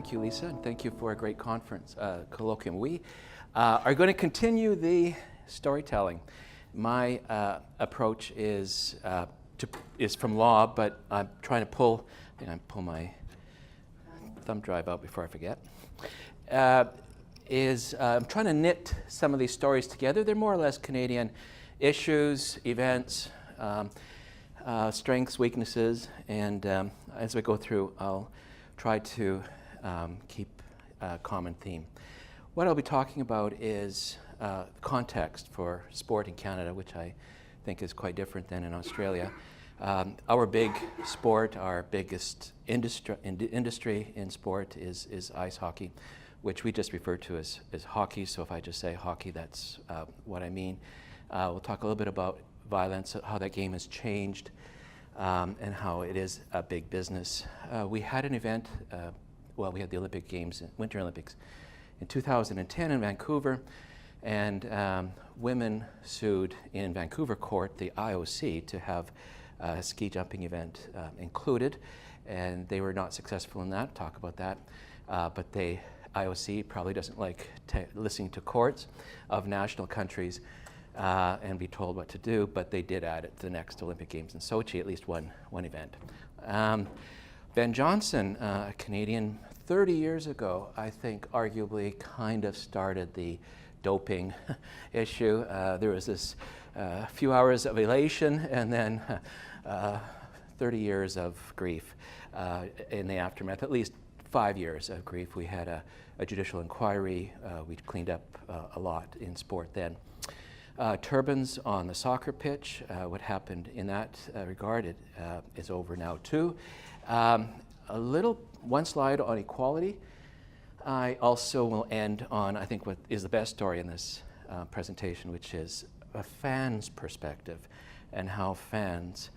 Thank you, Lisa, and thank you for a great conference, colloquium. We are going to continue the storytelling. My approach is from law, but I'm trying to pull my thumb drive out before I forget. I'm trying to knit some of these stories together. They're more or less Canadian issues, events, strengths, weaknesses, and as we go through, I'll try to keep a common theme. What I'll be talking about is context for sport in Canada, which I think is quite different than in Australia. Our big sport, our biggest industry in sport is ice hockey, which we just refer to as hockey. So if I just say hockey, that's what I mean. We'll talk a little bit about violence, how that game has changed, and how it is a big business. We had an event, we had the Olympic Games, Winter Olympics, in 2010 in Vancouver, and women sued in Vancouver court the IOC to have a ski jumping event included, and they were not successful in that. Talk about that, but IOC probably doesn't like listening to courts of national countries and be told what to do, but they did add it to the next Olympic Games in Sochi, at least one event. Ben Johnson, a Canadian, 30 years ago, I think arguably kind of started the doping issue. There was this few hours of elation and then 30 years of grief in the aftermath, at least 5 years of grief. We had a judicial inquiry. We cleaned up a lot in sport then. Turbans on the soccer pitch, what happened in that regard is over now too. One slide on equality. I also will end on, I think, what is the best story in this presentation, which is a fan's perspective and how fans'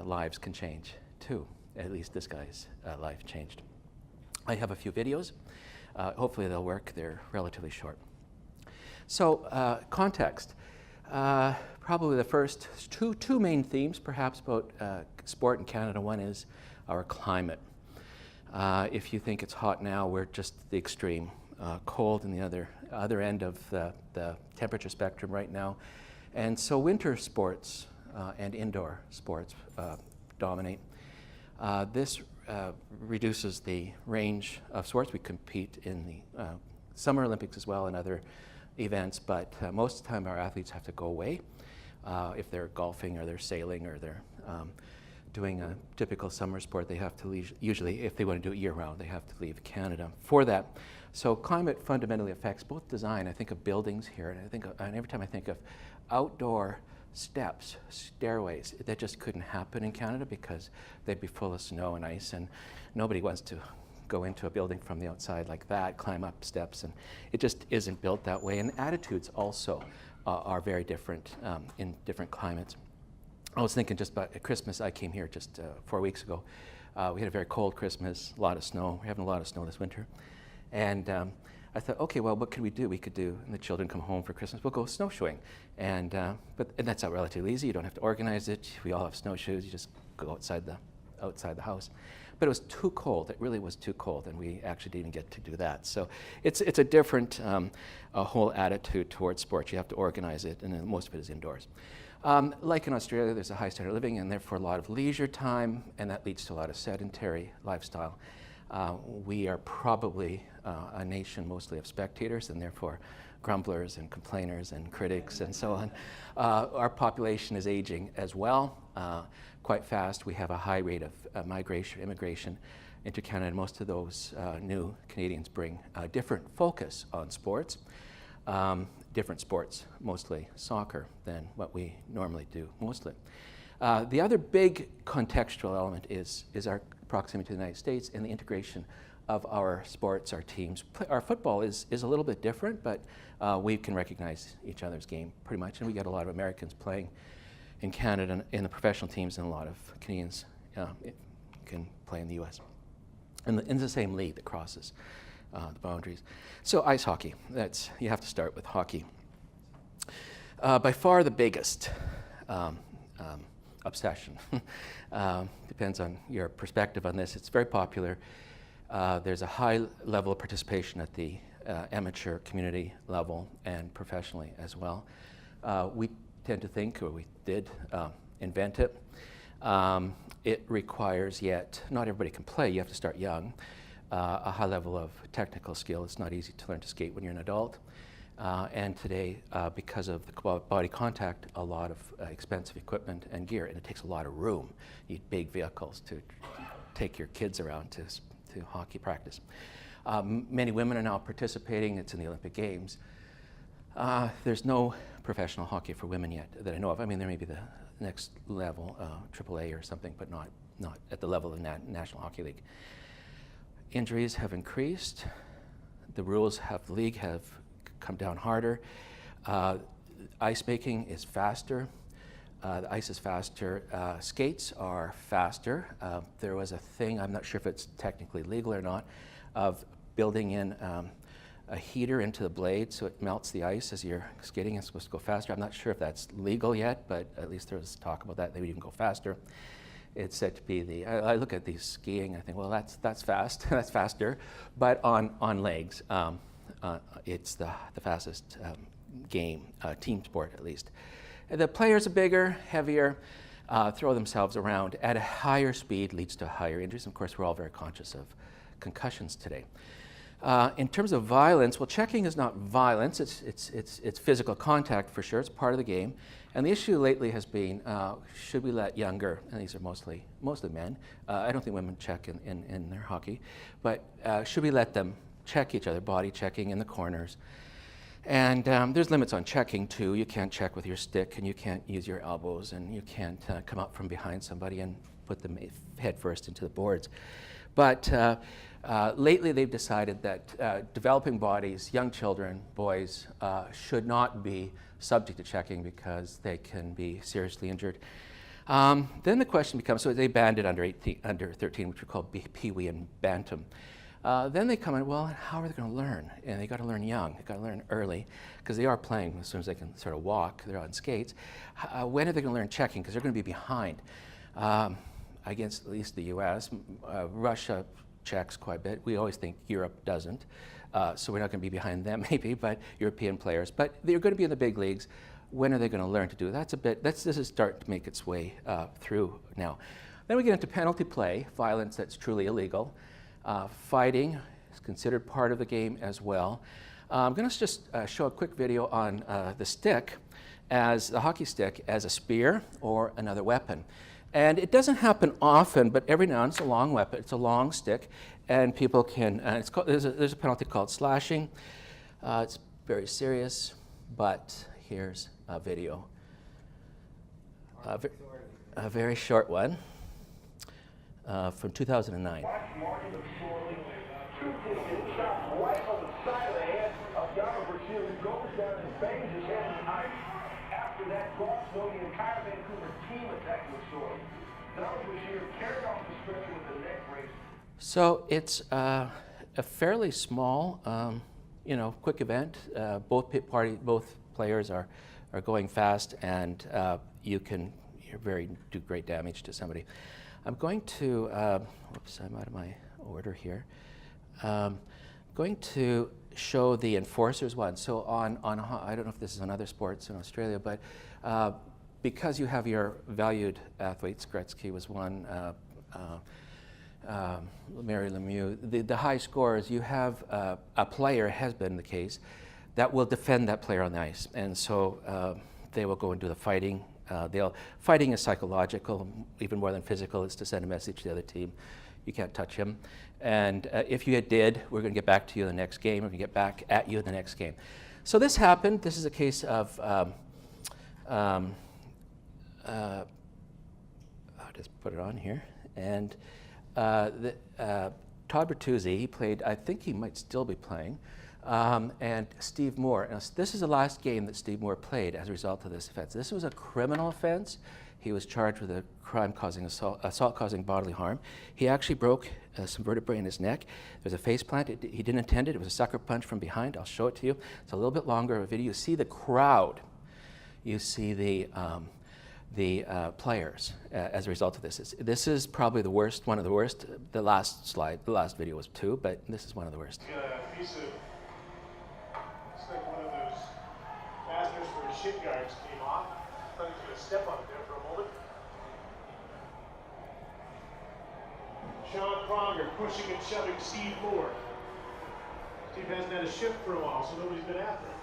lives can change too. At least this guy's life changed. I have a few videos. Hopefully they'll work. They're relatively short. So context. Probably the first two main themes, perhaps, about sport in Canada. One is our climate. If you think it's hot now, we're just the extreme. Cold in the other end of the temperature spectrum right now. And so winter sports and indoor sports dominate. This reduces the range of sports. We compete in the Summer Olympics as well and other events, but most of the time our athletes have to go away. If they're golfing or they're sailing or they're doing a typical summer sport, they have to leave, usually if they want to do it year-round, they have to leave Canada for that. So climate fundamentally affects both design. I think of buildings here, and every time I think of outdoor steps, stairways, that just couldn't happen in Canada because they'd be full of snow and ice, and nobody wants to go into a building from the outside like that, climb up steps, and it just isn't built that way. And attitudes also are very different in different climates. I was thinking just about Christmas. I came here just 4 weeks ago. We had a very cold Christmas, a lot of snow. We're having a lot of snow this winter. And I thought, okay, well, what could we do? We could do, and the children come home for Christmas, we'll go snowshoeing. And that's not relatively easy. You don't have to organize it. We all have snowshoes. You just go outside the house. But it was too cold. It really was too cold, and we actually didn't even get to do that. So it's a different whole attitude towards sports. You have to organize it, and then most of it is indoors. Like in Australia, there's a high standard of living and therefore a lot of leisure time, and that leads to a lot of sedentary lifestyle. We are probably a nation mostly of spectators and therefore grumblers and complainers and critics and so on. Our population is aging as well, quite fast. We have a high rate of immigration into Canada. Most of those new Canadians bring a different focus on sports. Different sports, mostly soccer, than what we normally do, mostly. The other big contextual element is our proximity to the United States and the integration of our sports, our teams. Our football is a little bit different, but we can recognize each other's game pretty much, and we get a lot of Americans playing in Canada in the professional teams, and a lot of Canadians can play in the U.S. in the same league that crosses the boundaries. So ice hockey, you have to start with hockey. By far the biggest obsession. Depends on your perspective on this. It's very popular. There's a high level of participation at the amateur community level and professionally as well. We tend to think, or we did invent it. It requires yet, not everybody can play, you have to start young, a high level of technical skill. It's not easy to learn to skate when you're an adult. And today, because of the body contact, a lot of expensive equipment and gear, and it takes a lot of room. You need big vehicles to take your kids around to hockey practice. Many women are now participating. It's in the Olympic Games. There's no professional hockey for women yet that I know of. I mean, there may be the next level, AAA or something, but not at the level of the National Hockey League. Injuries have increased. The rules the league have come down harder. Ice making is faster. The ice is faster. Skates are faster. There was a thing, I'm not sure if it's technically legal or not, of building in a heater into the blade so it melts the ice as you're skating. It's supposed to go faster. I'm not sure if that's legal yet, but at least there was talk about that. They would even go faster. It's said to be I look at these skiing, I think, well, that's fast, that's faster. But on legs, it's the fastest game, team sport at least. The players are bigger, heavier, throw themselves around at a higher speed, leads to higher injuries. Of course, we're all very conscious of concussions today. In terms of violence, well, checking is not violence. It's physical contact for sure. It's part of the game. And the issue lately has been, should we let younger, and these are mostly men, I don't think women check in their hockey, but should we let them check each other, body checking in the corners? And there's limits on checking too. You can't check with your stick, and you can't use your elbows, and you can't come up from behind somebody and put them head first into the boards. But lately they've decided that developing bodies, young children, boys, should not be subject to checking because they can be seriously injured. Then the question becomes, so they banned it under 13, which we call Pee-wee and Bantam. Then they come in, well, how are they going to learn? And they got to learn young. They got to learn early because they are playing as soon as they can sort of walk. They're on skates. When are they going to learn checking? Because they're going to be behind. Against at least the U.S. Russia checks quite a bit. We always think Europe doesn't. So we're not going to be behind them maybe, but European players. But they're going to be in the big leagues. When are they going to learn to do that? This is starting to make its way through now. Then we get into penalty play, violence that's truly illegal. Fighting is considered part of the game as well. I'm going to just show a quick video on the stick, the hockey stick, as a spear or another weapon. And it doesn't happen often, but every now and then it's a long weapon. It's a long stick, and people can. There's a penalty called slashing. It's very serious, but here's a video, a very short one from 2009. So it's a fairly small, quick event. Both players are going fast, and you can do great damage to somebody. I'm going to, whoops, I'm out of my order here. Going to show the enforcers one. So I don't know if this is on other sports in Australia, but because you have your valued athletes, Gretzky was one, Mary Lemieux, the high scorers, you have a player, has been the case, that will defend that player on the ice. And so they will go and do the fighting. Fighting is psychological, even more than physical. It's to send a message to the other team. You can't touch him. And if you did, we're going to get back to you in the next game. We're going to get back at you in the next game. So this happened. This is a case of, I'll just put it on here. And Todd Bertuzzi, he played, I think he might still be playing, and Steve Moore. Now, this is the last game that Steve Moore played as a result of this offense. This was a criminal offense. He was charged with a crime causing assault causing bodily harm. He actually broke some vertebrae in his neck. There's a face plant. He didn't intend it. It was a sucker punch from behind. I'll show it to you. It's a little bit longer of a video. You see the crowd. You see the the players as a result of this. This is probably the worst, one of the worst. The last slide, the last video was 2, but this is one of the worst. A piece of, it's like one of those fasteners for the shin guards came off. I thought he was going to step on it there for a moment. Sean Pronger pushing and shoving Steve Moore. Steve hasn't had a shift for a while, so nobody's been after him.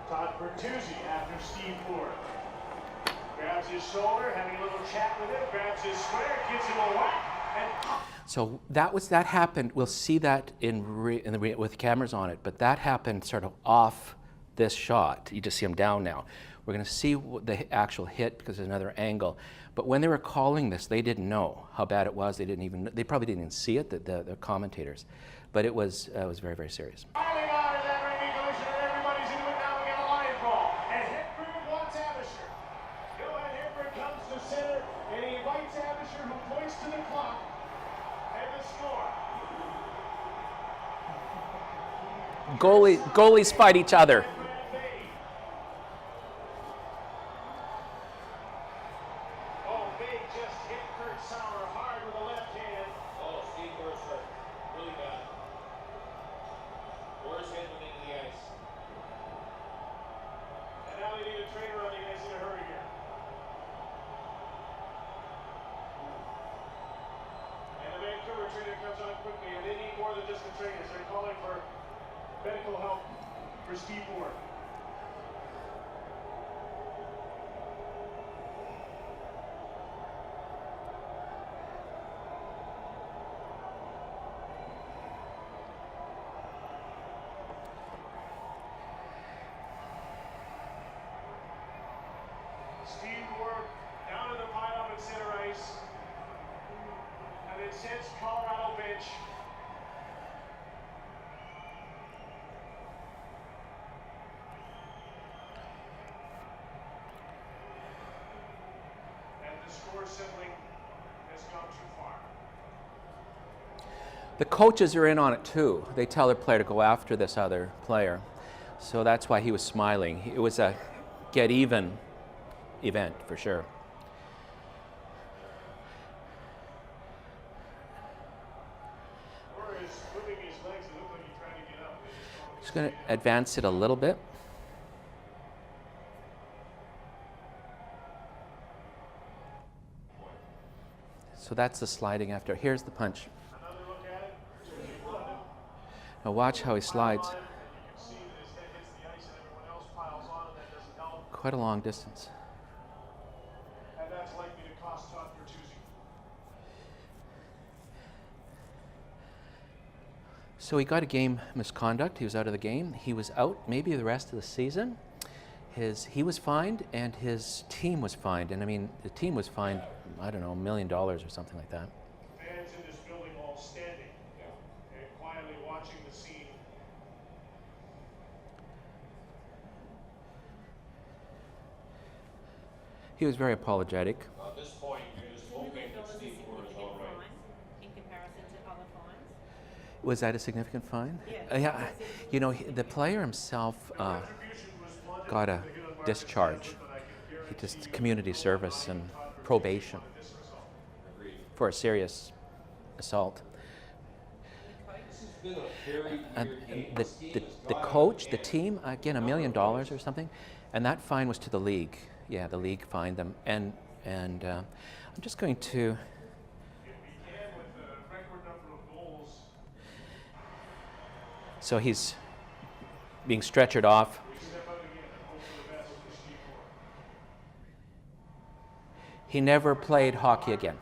Todd Bertuzzi after Steve Moore. Grabs his shoulder, having a little chat with him, grabs his square, gives him a whack, and so that happened. We'll see that with cameras on it, but that happened sort of off this shot. You just see him down now. We're going to see the actual hit because there's another angle. But when they were calling this, they didn't know how bad it was. They probably didn't even see it, the commentators. But it was very, very serious. Goalies fight each other. Medical help for Steve Moore. Steve Moore down to the pile-up at center ice. And it sends Colorado bench. The coaches are in on it too. They tell their player to go after this other player. So that's why he was smiling. It was a get even event for sure. Just going to advance it a little bit. So that's the sliding after. Here's the punch. Now watch how he slides. Quite a long distance. And that's likely to cost Todd Bertuzzi. So he got a game misconduct. He was out of the game. He was out maybe the rest of the season. He was fined and his team was fined. And I mean, the team was fined, I don't know, $1 million or something like that. Fans in this building all standing and quietly watching the scene. He was very apologetic. At this point, you're just hoping that Steve Moore is all right. In comparison to other fines? Was that a significant fine? Yeah. Yeah. You know, the player himself got a discharge. He just community service and probation for a serious assault. The coach, the team, again, $1 million or something, and that fine was to the league. Yeah, the league fined them, and I'm just going to. So he's being stretchered off. He never played hockey again.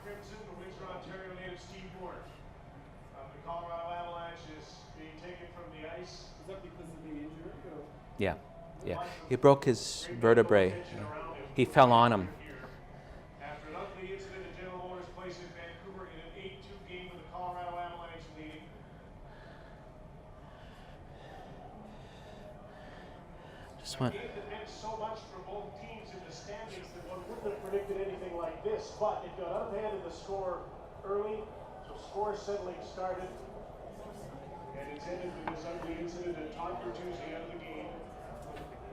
Yeah, yeah. He broke his vertebrae. He fell on him. After an ugly incident at General Motors Place in Vancouver in an 8-2 game with the Colorado Avalanche leading. Just want. A game that meant so much for both teams in the standings that one wouldn't have predicted anything like this, but it got out of hand in the score early, so score settling started, and it's ended with this ugly incident at Todd Bertuzzi out of the game.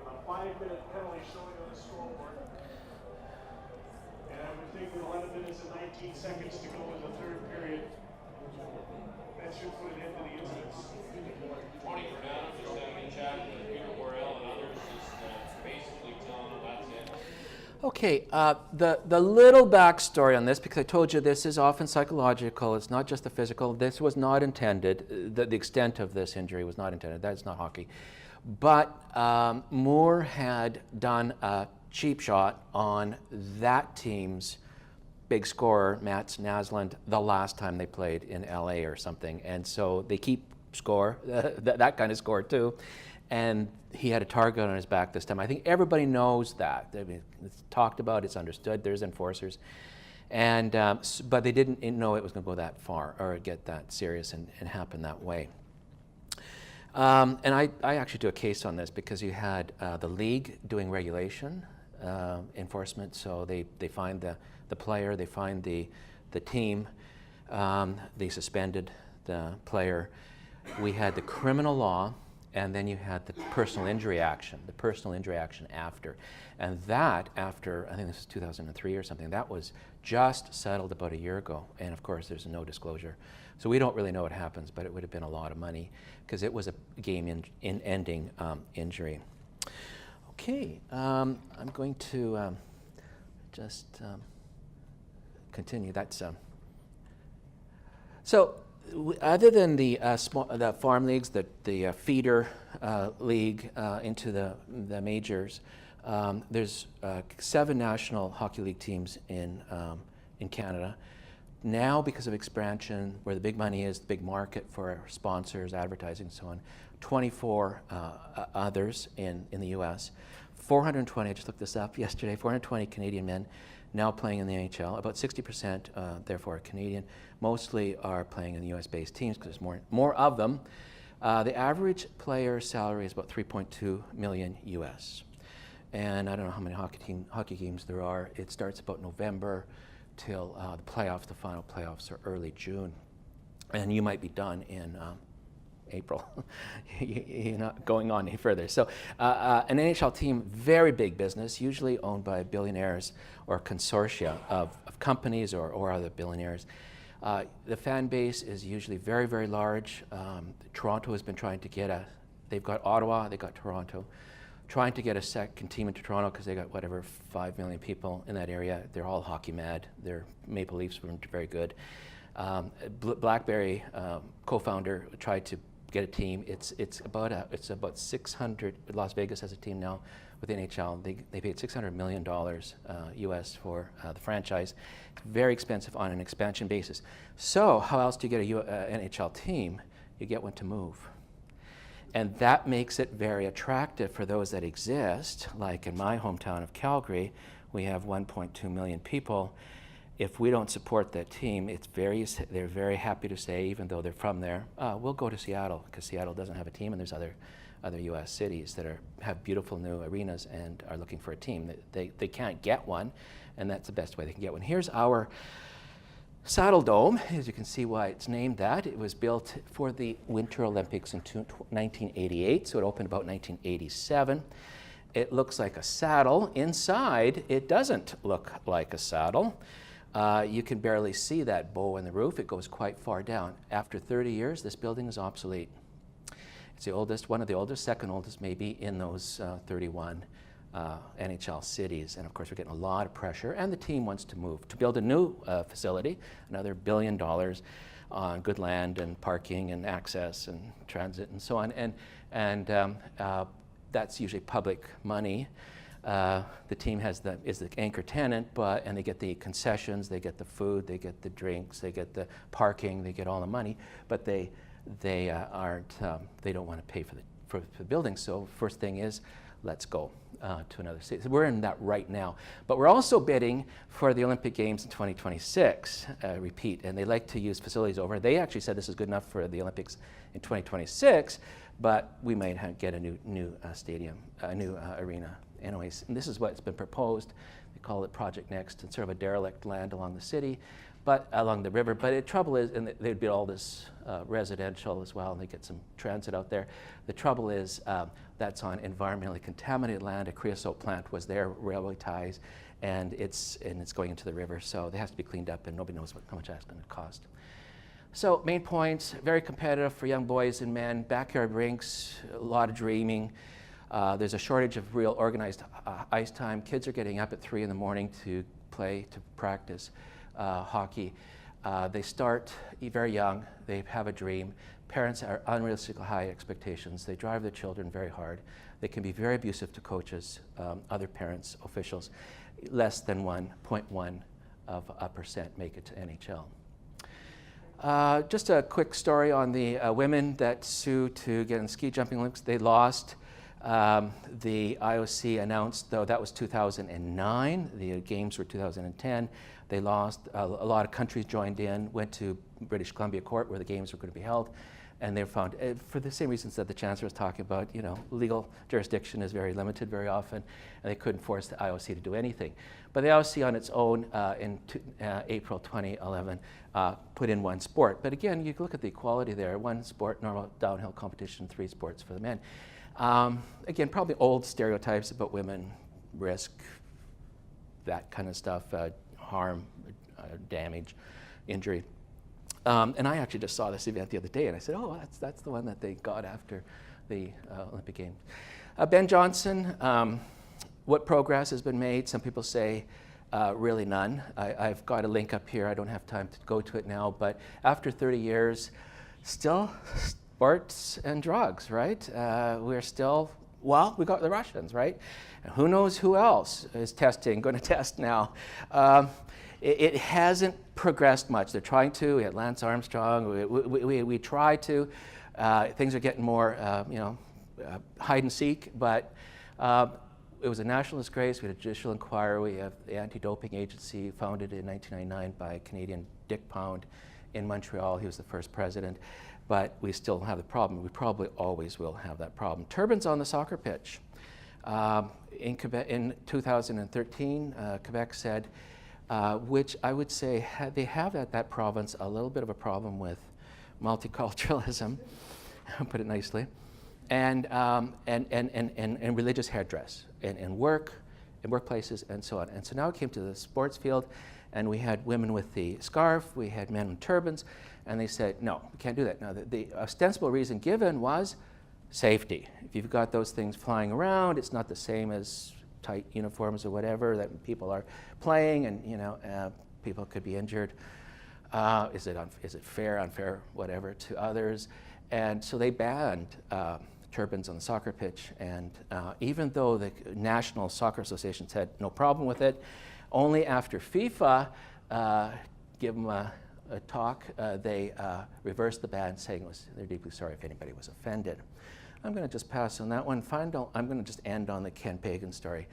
On 5 5-minute penalty showing on the scoreboard. And I would think with 11 minutes and 19 seconds to go in the third period, that should put an end to the incidents. Tony Fernando just having a chat with Peter Worrell and others, just basically telling them that's it. Okay, the little backstory on this, because I told you this is often psychological, it's not just the physical. This was not intended, the extent of this injury was not intended, that's not hockey. But Moore had done a cheap shot on that team's big scorer, Mats Naslund, the last time they played in LA or something. And so they keep score, that kind of score too. And he had a target on his back this time. I think everybody knows that. I mean, it's talked about, it's understood, there's enforcers. And, but they didn't know it was going to go that far or get that serious and happen that way. And I actually do a case on this because you had the league doing regulation enforcement. So they find the player, they find the team, they suspended the player. We had the criminal law, and then you had the personal injury action after. And that, after, I think this is 2003 or something, that was just settled about a year ago. And of course, there's no disclosure. So we don't really know what happens, but it would have been a lot of money because it was a game-ending injury. Okay, I'm going to just continue. That's so. Other than the farm leagues, the feeder league into the majors, there's 7 national hockey league teams in Canada. Now, because of expansion, where the big money is, the big market for sponsors, advertising, and so on, 24 others in the U.S. 420, I just looked this up yesterday, 420 Canadian men now playing in the NHL. About 60%, therefore, are Canadian. Mostly are playing in the U.S.-based teams because there's more of them. The average player salary is about $3.2 million U.S. And I don't know how many hockey games there are. It starts about November till the playoffs. The final playoffs are early June. And you might be done in April. You're not going on any further. So an NHL team, very big business, usually owned by billionaires or consortia of companies or other billionaires. The fan base is usually very, very large. Toronto has been trying to get they've got Ottawa, they've got Toronto, trying to get a second team into Toronto because they got whatever 5 million people in that area. They're all hockey mad. Their Maple Leafs were very good. BlackBerry co-founder tried to get a team. It's about 600. Las Vegas has a team now with the NHL. They paid $600 million US for the franchise. It's very expensive on an expansion basis. So how else do you get an NHL team? You get one to move. And that makes it very attractive for those that exist. Like in my hometown of Calgary, we have 1.2 million people. If we don't support that team, they're very happy to say, even though they're from there, we'll go to Seattle because Seattle doesn't have a team, and there's other U.S. cities that have beautiful new arenas and are looking for a team. They can't get one, and that's the best way they can get one. Here's our Saddledome. As you can see why it's named that. It was built for the Winter Olympics in 1988, so it opened about 1987. It looks like a saddle. Inside, it doesn't look like a saddle. You can barely see that bow in the roof. It goes quite far down. After 30 years, this building is obsolete. It's the oldest, one of the oldest, second oldest maybe in those 31 NHL cities. And of course, we're getting a lot of pressure. And the team wants to move to build a new facility, another $1 billion on good land and parking and access and transit and so on. And that's usually public money. The team is the anchor tenant, and they get the concessions, they get the food, they get the drinks, they get the parking, they get all the money, but they don't want to pay for the building. So first thing is, let's go to another city. So we're in that right now, but we're also bidding for the Olympic Games in 2026. Repeat, and they like to use facilities over. They actually said this is good enough for the Olympics in 2026, but we might get a new stadium, a new arena. Anyways, and this is what's been proposed. They call it Project Next. It's sort of a derelict land along the city, but along the river. But the trouble is, and they'd build all this residential as well, and they get some transit out there. The trouble is, that's on environmentally contaminated land. A creosote plant was there, railway ties, and it's going into the river, so it has to be cleaned up, and nobody knows how much that's going to cost. So main points, very competitive for young boys and men, backyard rinks, a lot of dreaming. There's a shortage of real organized ice time. Kids are getting up at 3 in the morning to practice hockey. They start very young, they have a dream. Parents are unrealistically high expectations. They drive their children very hard. They can be very abusive to coaches, other parents, officials. Less than 1.1% make it to NHL. Just a quick story on the women that sued to get in ski jumping Olympics. They lost. The IOC announced, though that was 2009, the games were 2010. They lost. A lot of countries joined in, went to British Columbia court where the games were going to be held, and they found, for the same reasons that the Chancellor was talking about, legal jurisdiction is very limited very often, and they couldn't force the IOC to do anything. But the IOC on its own in April 2011 put in one sport. But again, you look at the equality there, one sport, normal downhill competition, 3 sports for the men. Again, probably old stereotypes about women, risk, that kind of stuff, harm, damage, injury. And I actually just saw this event the other day, and I said, oh, that's the one that they got after the Olympic Games. Ben Johnson, what progress has been made? Some people say really none. I've got a link up here. I don't have time to go to it now, but after 30 years, still sports and drugs, right? We're still, well, we got the Russians, right? And who knows who else is going to test now. It hasn't progressed much. They're trying to. We had Lance Armstrong. We try to. Things are getting more, hide and seek, but it was a national disgrace. We had a judicial inquiry. We have the anti-doping agency founded in 1999 by Canadian Dick Pound in Montreal. He was the first president. But we still have the problem. We probably always will have that problem. Turbines on the soccer pitch. In Quebec, in 2013, Quebec said, which I would say they have at that province a little bit of a problem with multiculturalism, put it nicely, and religious headdress, and work, in workplaces, and so on. And so now it came to the sports field, and we had women with the scarf, we had men with turbans, and they said, no, we can't do that. Now, the ostensible reason given was safety. If you've got those things flying around, it's not the same as tight uniforms or whatever that people are playing, and people could be injured. Is it fair, unfair, whatever to others? And so they banned turbans on the soccer pitch. And even though the National Soccer Association had no problem with it, only after FIFA gave them a talk, they reversed the ban, saying they're deeply sorry if anybody was offended. I'm going to just pass on that one. I'm going to just end on the Ken Pagan story.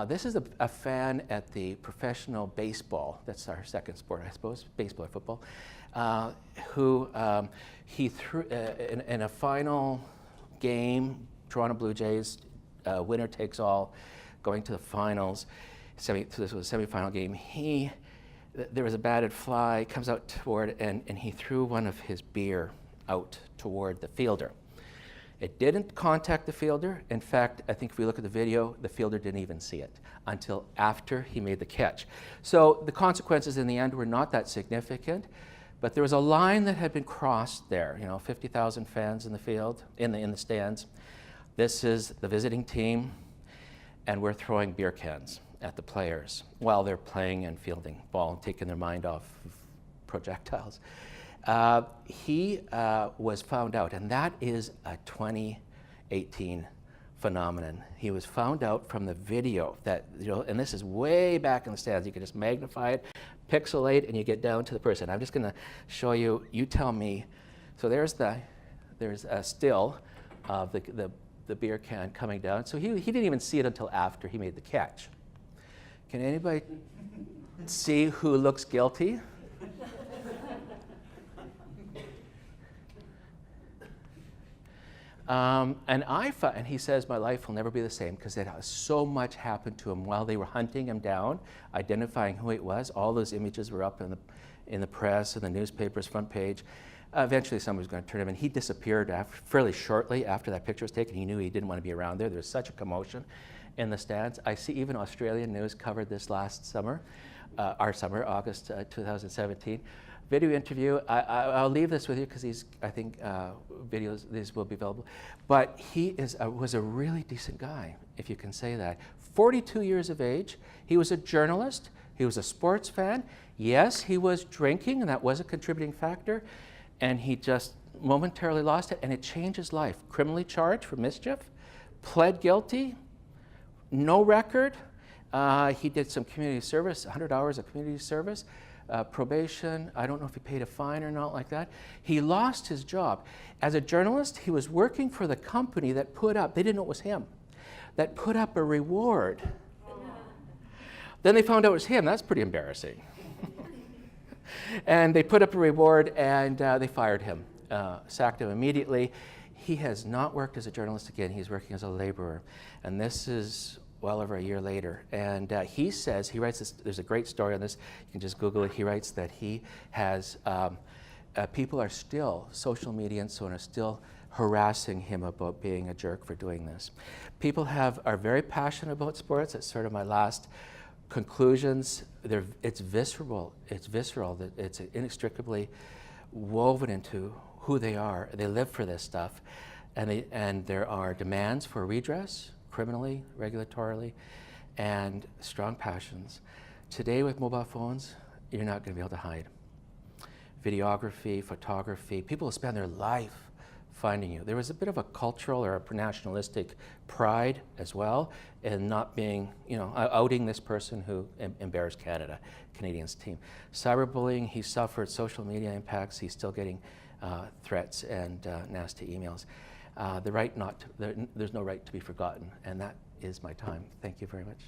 This is a fan at the professional baseball, that's our second sport, I suppose, baseball or football, who he threw in a final game, Toronto Blue Jays, winner takes all, going to the finals. This was a semifinal game. There was a batted fly, comes out toward, and he threw one of his beer out toward the fielder. It didn't contact the fielder. In fact, I think if we look at the video, the fielder didn't even see it until after he made the catch. So the consequences in the end were not that significant, but there was a line that had been crossed there. 50,000 fans in the field, in the stands. This is the visiting team, and we're throwing beer cans at the players while they're playing and fielding ball and taking their mind off of projectiles. He was found out, and that is a 2018 phenomenon. He was found out from the video that, and this is way back in the stands. You can just magnify it, pixelate, and you get down to the person. I'm just going to show you. You tell me. So there's a still of the beer can coming down. So he didn't even see it until after he made the catch. Can anybody see who looks guilty? And he says, my life will never be the same because so much happened to him while they were hunting him down, identifying who it was. All those images were up in the press and the newspapers front page. Eventually someone was going to turn him in. He disappeared fairly shortly after that picture was taken. He knew he didn't want to be around there. There was such a commotion in the stands. I see even Australian news covered this last summer, our summer, August 2017. Video interview. I'll leave this with you because I think videos, these will be available. But he was a really decent guy, if you can say that. 42 years of age. He was a journalist. He was a sports fan. Yes, he was drinking, and that was a contributing factor. And he just momentarily lost it, and it changed his life. Criminally charged for mischief, pled guilty, no record. He did some community service, 100 hours of community service, probation. I don't know if he paid a fine or not like that. He lost his job. As a journalist, he was working for the company that put up, they didn't know it was him, that put up a reward. Then they found out it was him. That's pretty embarrassing. And they put up a reward, and they fired him, sacked him immediately. He has not worked as a journalist again. He's working as a laborer. And this is well over a year later. And he says, he writes this, there's a great story on this. You can just Google it. He writes that he has, people are still, social media and so on, are still harassing him about being a jerk for doing this. People are very passionate about sports. That's sort of my last conclusions. It's visceral. It's visceral. It's inextricably woven into who they are. They live for this stuff, and there are demands for redress, criminally, regulatorily, and strong passions. Today with mobile phones, you're not going to be able to hide. Videography, photography, people spend their life finding you. There was a bit of a cultural or a nationalistic pride as well in not being, outing this person who embarrassed Canada, Canadians team. Cyberbullying, he suffered social media impacts. He's still getting threats and nasty emails. There's no right to be forgotten, and that is my time. Thank you very much.